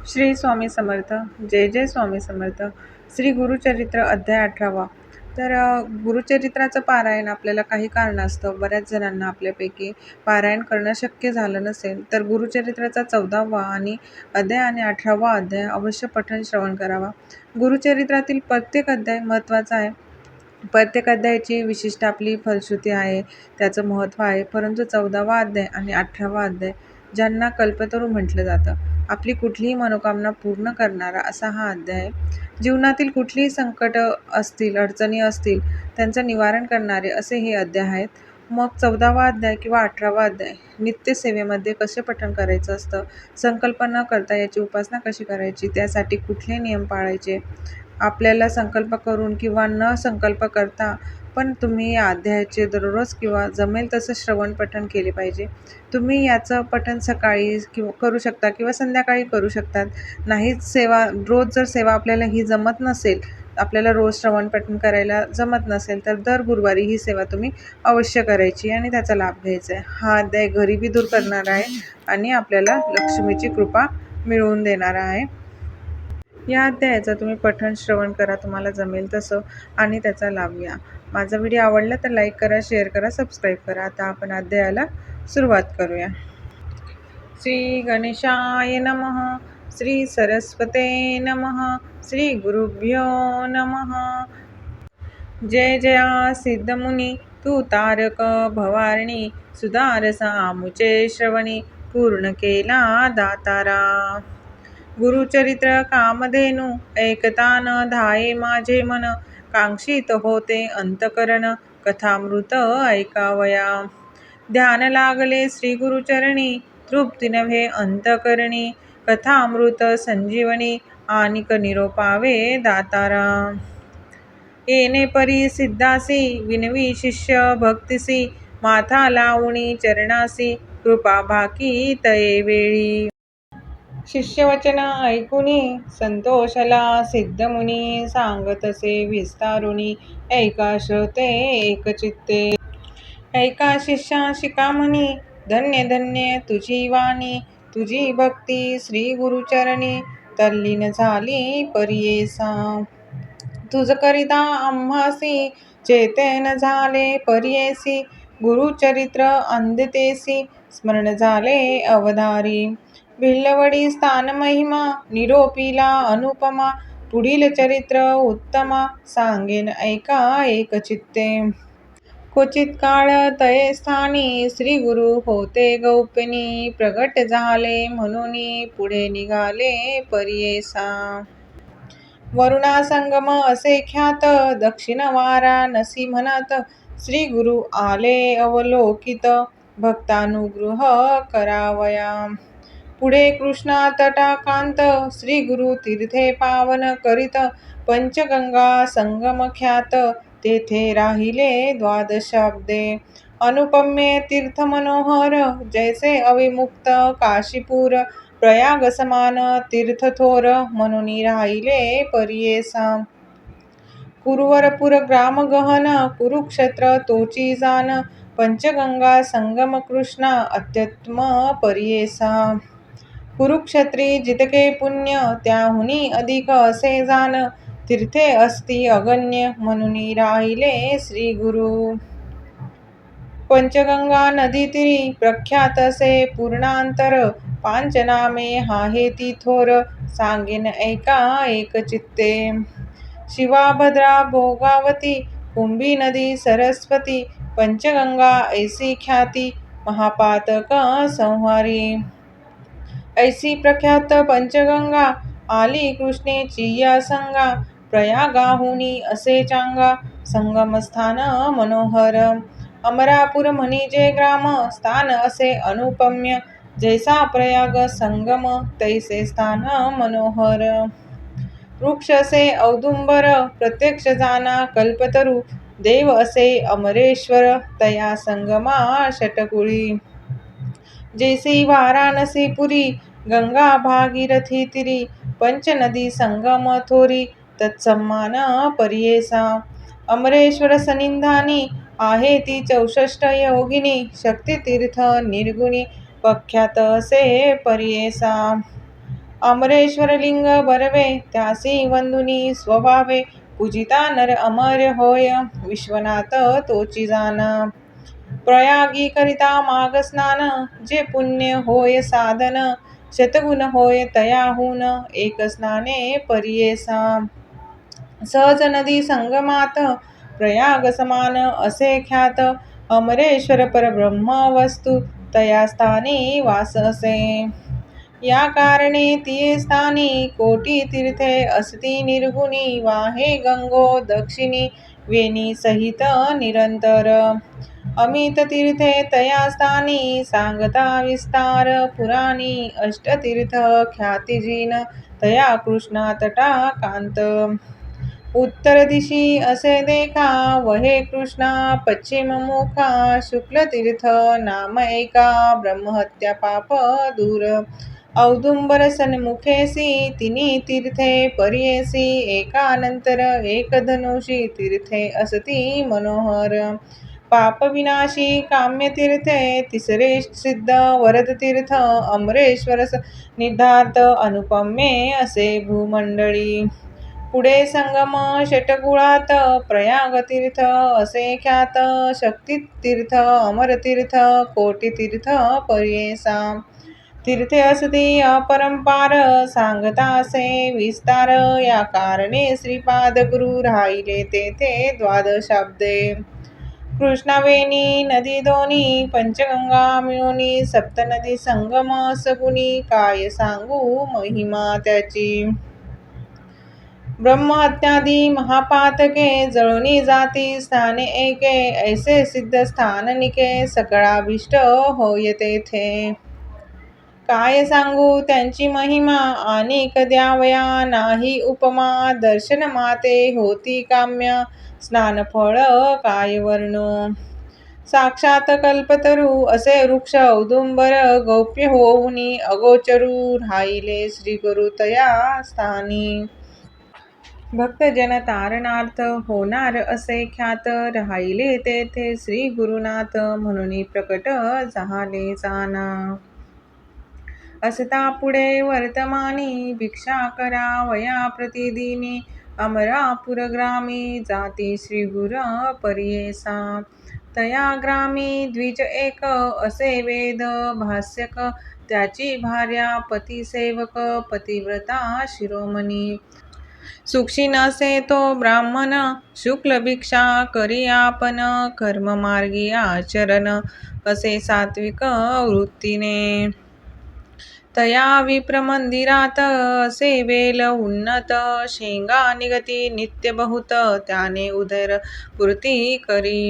श्री स्वामी समर्थ. जय जय स्वामी समर्थ. श्री गुरुचरित्र अध्याय 18वा. तर गुरुचरित्राचं पारायण आपल्याला काही कारणास्तव बऱ्याच जणांना आपल्यापैकी पारायण करणं शक्य झालं नसेल तर गुरुचरित्राचा 14वा आणि 18वा अध्याय अवश्य पठण श्रवण करावा. गुरुचरित्रातील प्रत्येक अध्याय महत्त्वाचा आहे. प्रत्येक अध्यायाची विशिष्ट आपली फलश्रुती आहे, त्याचं महत्त्व आहे. परंतु 14वा अध्याय आणि 18वा अध्याय ज्यांना कल्पतरू म्हटलं जातं, आपली कुठलीही मनोकामना पूर्ण करणारा असा हा अध्याय आहे. जीवनातील कुठलीही संकट असतील, अडचणी असतील, त्यांचं निवारण करणारे असे हे अध्याय आहेत. मग 14वा अध्याय किंवा 18वा अध्याय नित्यसेवेमध्ये कसे पठण करायचं असतं, संकल्प न करता याची उपासना कशी करायची, त्यासाठी कुठले नियम पाळायचे, आपल्याला संकल्प करून किंवा न संकल्प करता पण तुम्ही या अध्यायाचे दररोज किंवा जमेल तसं श्रवण पठण केले पाहिजे. तुम्ही याचं पठण सकाळी किंवा करू शकता किंवा संध्याकाळी करू शकतात. नाहीच सेवा रोज जर सेवा आपल्याला ही जमत नसेल, आपल्याला रोज श्रवण पठण करायला जमत नसेल तर दर गुरुवारी ही सेवा तुम्ही अवश्य करायची आणि त्याचा लाभ घ्यायचा आहे. हा अध्याय गरिबी दूर करणारा आहे आणि आपल्याला लक्ष्मीची कृपा मिळवून देणारा आहे. या अध्यायाचं तुम्ही पठण श्रवण करा तुम्हाला जमेल तसं आणि त्याचा लाभ घ्या. माझा व्हिडिओ आवडला तर लाईक करा, शेअर करा, सबस्क्राईब करा. आता आपण अध्यायाला सुरुवात करूया. श्री गणेशाय नमः. श्री सरस्वते नमः. श्री गुरुभ्यो नमः. जय जया सिद्धमुनी तू तारक भवारणी, सुधारस आमुचे श्रवणी, पूर्ण केला दातारा. गुरुचरित्र कामधेनू, ऐकता न धाये माझे मन, कांक्षित होते अंतकरण, कथामृत ऐकावया. ध्यान लागले श्री गुरुचरणी, तृप्ती नव्हे अंतकरणी, कथामृत संजीवनी, आनिक निरोपावे दातारा. येणे परी सिद्धासी, विनवी शिष्य भक्तिसी, माथा लावणी चरणासी, कृपा भाकी तये वेळी. शिष्यवचन ऐकुनी, संतोषला सिद्धमुनी, सांगतसे विस्तारुनी, ऐका श्रोते एकचित्ते. ऐका शिष्या शिकामणी, धन्य धन्य तुझी वाणी, तुझी भक्ती श्री गुरुचरणी, तल्लीन झाली परियेसा. तुझ करिता आम्हासी, चेतन झाले परियेसी, गुरुचरित्र अंधतेसी, स्मरण झाले अवधारी. भिल्लवडी स्थान महिमा, निरोपीला अनुपमा, पुढील चरित्र उत्तमा, सांगेन ऐका एकचित्ते. क्वचित काळ तये स्थानी, श्री गुरु होते गौप्यनी, प्रगट झाले म्हणूनी, पुढे निघाले परियेसा. वरुणा संगम असे ख्यात, दक्षिण वाराणसी म्हणत, श्री गुरु आले अवलोकित, भक्तानुग्रह करावया. पुढे कृष्णा तटाकांत, श्री गुरु तीर्थे पावन करीत, पंचगंगा संगम ख्यात, तेथे राहिले द्वादशाब्दे. अनुपम्य तीर्थ मनोहर, जैसे अविमुक्त काशीपूर, प्रयाग समान तीर्थ थोर, म्हणून राहिले परियेसा. कुरुवरपुर ग्राम गहन, कुरुक्षेत्र तोची जान, पंचगंगा संगम कृष्णा, अत्युत्तम परियेसा. कुरुक्षेत्री जितके पुण्य, त्याहुनी अधिक असे जान, तीर्थे असती अगण्य, म्हणून राहिले श्री गुरु. पंचगंगा नदी तीरी, प्रख्यात असे पूर्णांतर, पांचनामे आहे ती थोर, सांगेन ऐका एकचित्ते. शिवा भद्रा भोगावती, कुंभी नदी सरस्वती, पंचगंगा ऐसी ख्याती, महापातक संहारी. ऐसी प्रख्यात पंचगंगा, आली कृष्णेची या संगा, प्रयागाहुनी असे चांगा, संगमस्थान मनोहर. अमरापूर म्हणजे ग्राम, स्थान असे अनुपम्य, जैसा प्रयाग संगम, तैसे स्थान मनोहर. वृक्ष असे औदुंबर, प्रत्यक्ष जाना कल्पतरू, देव असे अमरेश्वर, तया संगमा षटकुळी. जैसी वाराणसी पुरी, गंगा भागीरथी तीरी, पंचनदी संगम थोरी, तत्सम्मान परियेसा. अमरेश्वर सन्निधानी, आहे ती 64 योगिनी, शक्तितीर्थ निर्गुणी, प्रख्यात असे परियेसा. अमरेश्वर लिंग बरवे त्यासी वंदुनी स्वभावे पूजिता नर अमर होय विश्वनाथ तोची जाना प्रयागी करिता माग स्नान जे पुण्य होय साधन शतगुण होय तयाहून एक स्नाने परियेसा सहज नदी संगमात प्रयाग समान असे ख्यात अमरेश्वर परब्रह्म वस्तू तया स्थानी वास असे या कारणे ती स्थानी कोटी तीर्थे असती निर्गुणी वाहे गंगो दक्षिणी वेणी सहित निरंतर अमित तीर्थे तया स्थानी सांगता विस्तार पुराणी अष्टतीर्थ ख्यातिजीन तया कृष्णा तटा कांत उत्तर दिशी असे देखा वहे कृष्णा पश्चिम मुखा शुक्ल तीर्थ नाम एका ब्रह्महत्या पाप दूर औदुंबर सन्मुखेसी तिन्ही तीर्थे परियेसी एकानंतर एक धनुषी तीर्थे असती मनोहर पाप विनाशी काम्य तीर्थे तिसरे सिद्ध वरद तीर्थ अमरेश्वर निधार्थ अनुपम्ये असे भूमंडळी पुढे संगम षटकुळात प्रयाग तीर्थ असे ख्यात शक्ती तीर्थ अमर तीर्थ कोटी तीर्थ परियेसा तीर्थे असती अपरंपार सांगता असे विस्तार या कारणे श्रीपाद गुरु राहिले तेथे द्वादशाब्दे कृष्णावेणी नदी दोन्ही पंचगंगा मिळूनी सप्तनदी संगम सगुणी काय सांगू महिमा त्याची ब्रह्महत्यादी महापातके जळूनी जाती स्थाने एके ऐसे सिद्ध स्थाननिके सकळाभीष्ट होय तेथे काय सांगू त्यांची महिमा आणि द्यावया नाही उपमा दर्शन माते होती काम्य स्नानफळ काय वर्णो साक्षात कल्पतरू असे वृक्ष औदुंबर गौप्य होऊनी अगोचरू राहिले श्री गुरु तया स्थानी भक्तजन तारणार्थ होणार असे ख्यात राहिले तेथे श्री गुरुनाथ म्हणून प्रकट झाले जाना असता पुढे वर्तमानी भिक्षा करावया प्रतिदिनी अमरापूर ग्रामी जाती श्री गुर परियेसा तया ग्रामी द्विज एक असे वेद भाष्यक त्याची भार्या पतिसेवक पतिव्रता शिरोमणी सुक्षी नसे तो ब्राह्मण शुक्ल भिक्षा करी आपण कर्ममार्गी आचरण असे सात्विक वृत्तीने तया विप्र मंदिरात असे वेल उन्नत शेंगा निगती नित्य बहुत त्याने उदरपूर्ती करी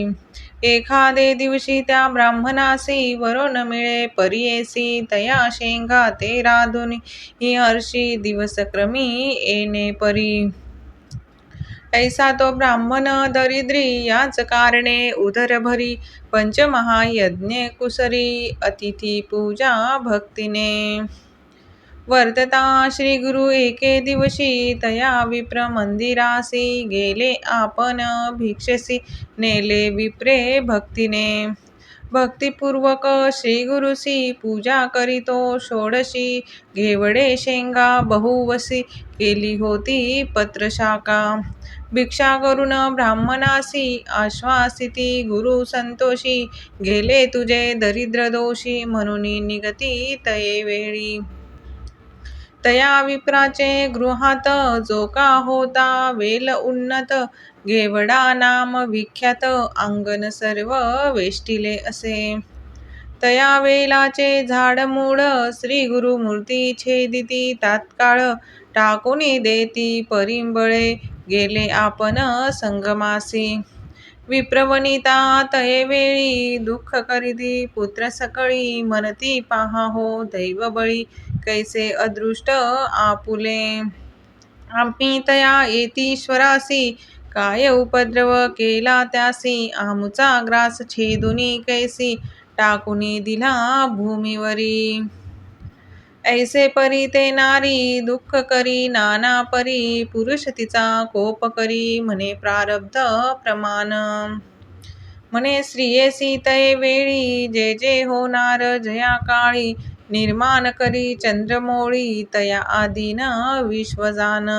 एखादे दिवशी त्या ब्राह्मणासी वरून मिळे परियेसी तया शेंगा ते राधुनी ही हर्षी दिवसक्रमी येणे परी ऐसा तो ब्राह्मण दरिद्री याच कारणे उदर भरी पंचमहायज्ञ कुसरी अतिथी पूजा भक्तीने वर्तता श्री गुरु एके दिवशी तया विप्र मंदिरासी गेले आपण भिक्षसी नेले विप्रे भक्तीने भक्तिपूर्वक श्री गुरुसी पूजा करीतो षोडशी घेवडे शेंगा बहुवसी केली होती पत्रशाखा भिक्षा करून ब्राह्मणासी आश्वासिती गुरु संतोषी गेले तुझे दरिद्र दोषी म्हणून निगती तये वेळी तया विप्राचे गृहात जो का होता वेल उन्नत घेवडा नाम विख्यात अंगण सर्व वेष्टिले असे तया वेलाचे झाड मूळ श्री गुरु मूर्ती छेदिती तात्काळ टाकूनी देती परिंबळे गेले आपण संगमासी विप्रवनिता तये वेळी दुःख करीती पुत्र सकळी म्हणती पाहा हो दैवबळी कैसे अदृष्ट आपुले आम्ही तया येतीश्वरासी काय उपद्रव केला त्यासी आमुचा ग्रास छेदुनी कैसी टाकुनी दिला भूमीवरी ऐसे परी ते नारी दुःख करी नाना परी पुरुष तिचा कोप करी म्हणे प्रारब्ध प्रमाण म्हणे स्त्रियेसी तये वेळी जे जे होणार जया काळी निर्माण करी चंद्रमौळी तया आदीन विश्वजान.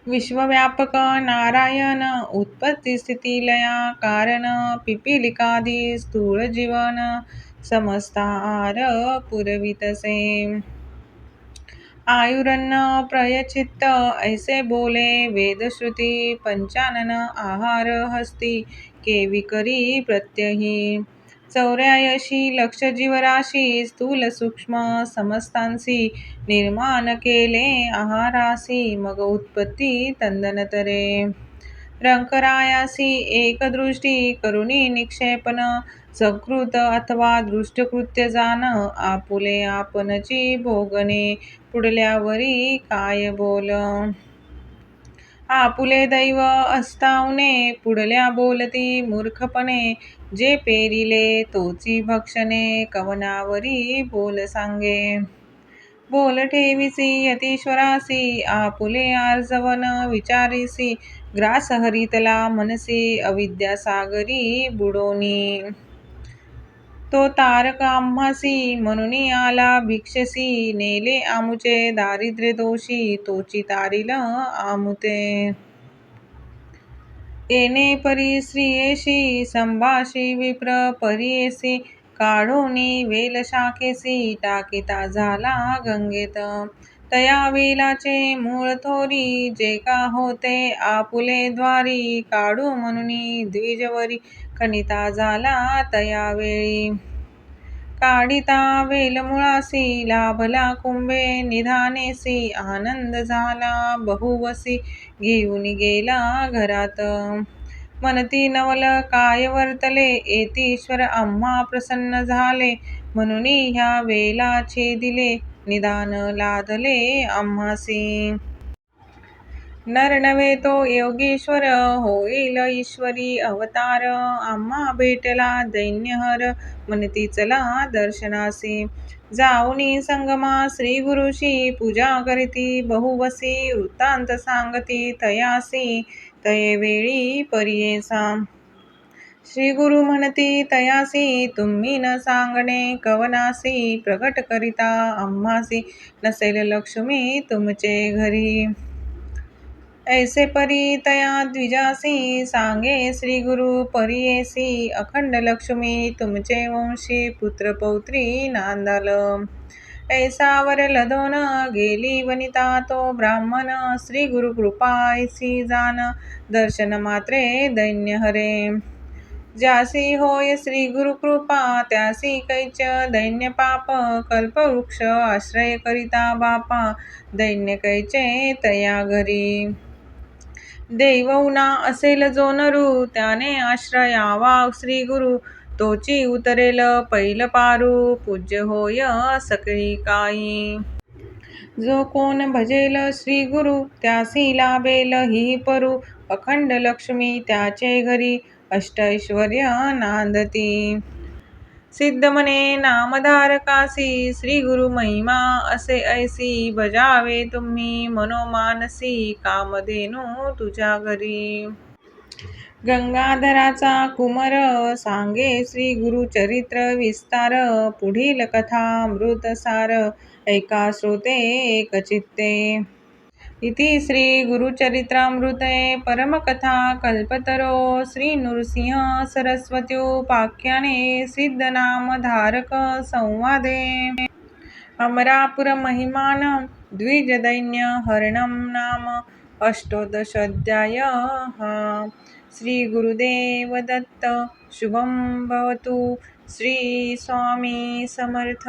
विश्वव्यापक नारायण उत्पत्ती स्थिती लया कारण पिपीलिकादी स्थूळ जीवन समस्तार पुरवितसे. आयुरन्न प्रयचित्त ऐसे बोले वेदश्रुती पंचानन आहार हस्ती केवी करी प्रत्यही. 84 लक्ष जीवराशी स्थूल सूक्ष्म समस्तांसी निर्माण केले आहारासी मग उत्पत्ती तदनंतरे. रंकरायासी एकदृष्टी करुणी निक्षेपण सकृत अथवा दृष्टकृत्य जाण आपुले आपणची भोगणे पुढल्यावरी काय बोल. आपुले दैव अस्तावणे पुढल्या बोलती मूर्खपणे जे पेरिले तोची भक्षणे कवनावरी बोल सांगे. बोल ठेविसी यतीश्वरासी आपुले आर्जवन विचारिसी ग्रास हरितला मनसी अविद्यासागरी बुडोनी. तो तारक आम्हासी म्हणून आला भिक्षसी नेले आमुचे दारिद्र्य दोषी तोची तारिल आमुते. येणे परी स्त्रियेशी संभाषी विप्र परीयेसी काढोनी वेल शाखेसी टाकिता झाला गंगेत. तया वेलाचे मूळ थोरी जे का होते आपुले द्वारी काढू म्हणून द्विजवरी खनिता झाला तया वेळी. काढिता वेल मुळासी लाभला कुंभे निधानेसी आनंद झाला बहुवसी घेऊन गेला घरात. म्हणती नवल काय वर्तले येतीश्वर आम्हा प्रसन्न झाले म्हणून ह्या वेला छेदिले निदान लादले आम्हासी. नर नव्हे तो योगेश्वर होईल ईश्वरी अवतार आम्हा भेटला दैन्यहर म्हणती चला दर्शनासी. जाऊनी संगमा श्री गुरुशी पूजा करीती बहुवसी वृत्तांत सांगती तयासी तये वेळी परियेसा. श्री गुरु म्हणती तयासी तुम्ही न सांगणे कवनासी प्रगट करिता आम्हासी नसेल लक्ष्मी तुमचे घरी. ऐसे परी तया द्विजासी सांगे श्री गुरु परियेसी अखंड लक्ष्मी तुमचे वंशी पुत्र पौत्री नांदाल. ऐसा वर लदोन गेली वनिता तो ब्राह्मण श्री गुरु कृपा ऐसी जाण दर्शन मात्रे दैन्य हरे. ज्यासी होय श्री गुरु कृपा त्यासी कैच दैन्य पाप कल्पवृक्ष आश्रय करिता बापा दैन्य कैचे तया घरी. देवउना असेल जो नरू त्याने आश्रयावा श्री गुरु तोची उतरेल पैल पारू पूज्य होय सकळी काही. जो कोण भजेल श्री गुरु त्यासी लाभेल ही परू अखंड लक्ष्मी त्याचे घरी अष्टैश्वर्य नांदती. सिद्ध म्हणे नामधारकासी श्री गुरु महिमा असे ऐसी बजावे तुम्ही मनोमानसी कामधेनू तुझ्या घरी. गंगाधराचा कुमर सांगे श्री गुरु चरित्र विस्तार पुढील कथा मृतसार ऐका श्रोते एकचित्ते. इति श्री गुरुचरित्रामृते परमकथा कल्पतरो श्री नृसिंह सरस्वत्युपाख्याने सिद्धनामधारक संवादे. अमरापुर महिमान द्विजदैन्य हरणं नाम अष्टोदशाध्यायः. श्री गुरुदेव दत्त. शुभं भवतु. श्री स्वामी समर्थ.